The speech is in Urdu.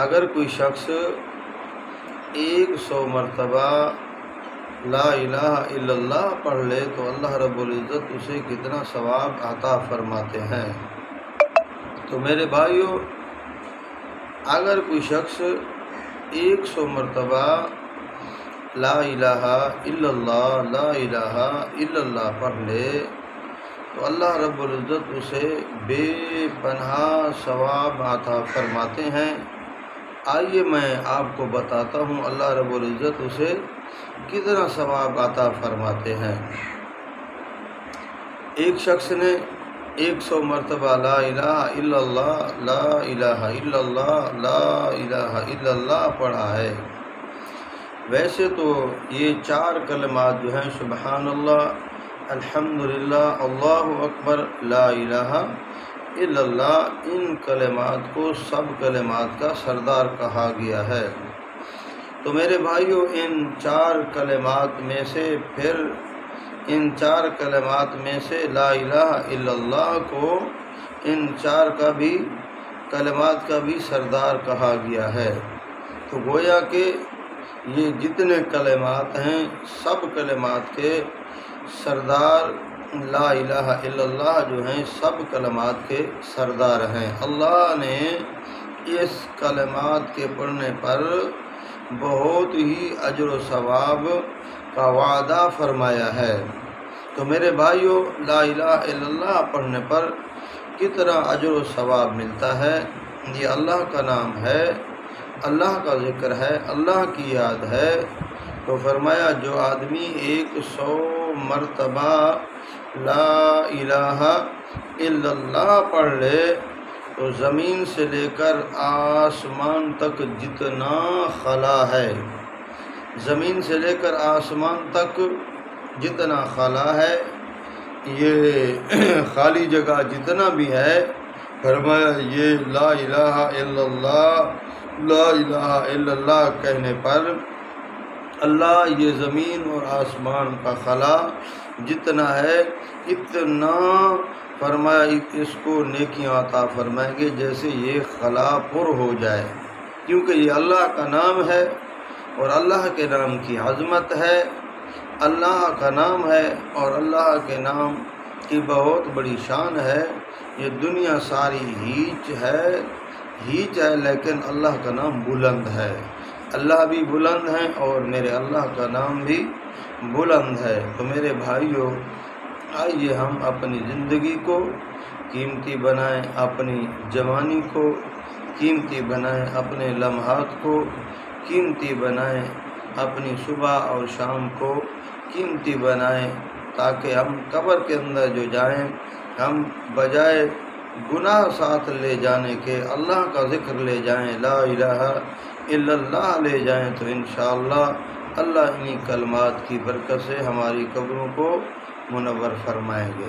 اگر کوئی شخص 100 مرتبہ لا الہ الا اللہ پڑھ لے تو اللہ رب العزت اسے کتنا ثواب عطا فرماتے ہیں۔ تو میرے بھائیو، اگر کوئی شخص 100 مرتبہ لا الہ الا اللہ لا الہ الا اللہ پڑھ لے تو اللہ رب العزت اسے بے پناہ ثواب عطا فرماتے ہیں۔ آئیے میں آپ کو بتاتا ہوں اللہ رب العزت اسے کتنا ثواب عطا فرماتے ہیں۔ ایک شخص نے 100 مرتبہ لا الہ الا اللہ لا الہ الا اللہ لا الہ الا اللہ پڑھا ہے۔ ویسے تو یہ 4 کلمات جو ہیں سبحان اللہ، الحمدللہ، اللہ اکبر، لا الہ الا اللہ، ان کلمات کو سب کلمات کا سردار کہا گیا ہے۔ تو میرے بھائیو، ان 4 کلمات میں سے ان 4 کلمات میں سے لا الہ الا اللہ کو ان 4 کلمات کا بھی سردار کہا گیا ہے۔ تو گویا کہ یہ جتنے کلمات ہیں سب کلمات کے سردار لا الہ الا اللہ جو ہیں سب کلمات کے سردار ہیں۔ اللہ نے اس کلمات کے پڑھنے پر بہت ہی اجر و ثواب کا وعدہ فرمایا ہے۔ تو میرے بھائیو، لا الہ الا اللہ پڑھنے پر کتنا اجر و ثواب ملتا ہے۔ یہ اللہ کا نام ہے، اللہ کا ذکر ہے، اللہ کی یاد ہے۔ تو فرمایا جو آدمی 100 مرتبہ لا الہ الا اللہ پڑھ لے تو زمین سے لے کر آسمان تک جتنا خلا ہے، زمین سے لے کر آسمان تک جتنا خلا ہے، یہ خالی جگہ جتنا بھی ہے، فرمایا یہ لا الہ الا اللہ لا الہ الا اللہ کہنے پر اللہ یہ زمین اور آسمان کا خلا جتنا ہے اتنا فرمایا اس کو نیکیاں عطا فرمائیں گے جیسے یہ خلا پر ہو جائے، کیونکہ یہ اللہ کا نام ہے اور اللہ کے نام کی عظمت ہے، اللہ کا نام ہے اور اللہ کے نام کی بہت بڑی شان ہے۔ یہ دنیا ساری ہیچ ہے لیکن اللہ کا نام بلند ہے، اللہ بھی بلند ہے اور میرے اللہ کا نام بھی بلند ہے۔ تو میرے بھائیوں، آئیے ہم اپنی زندگی کو قیمتی بنائیں، اپنی جوانی کو قیمتی بنائیں، اپنے لمحات کو قیمتی بنائیں، اپنی صبح اور شام کو قیمتی بنائیں، تاکہ ہم قبر کے اندر جو جائیں ہم بجائے گناہ ساتھ لے جانے کے اللہ کا ذکر لے جائیں، لا الہ الا اللہ لے جائیں، تو انشاءاللہ اللہ انہی کلمات کی برکت سے ہماری قبروں کو منور فرمائیں گے۔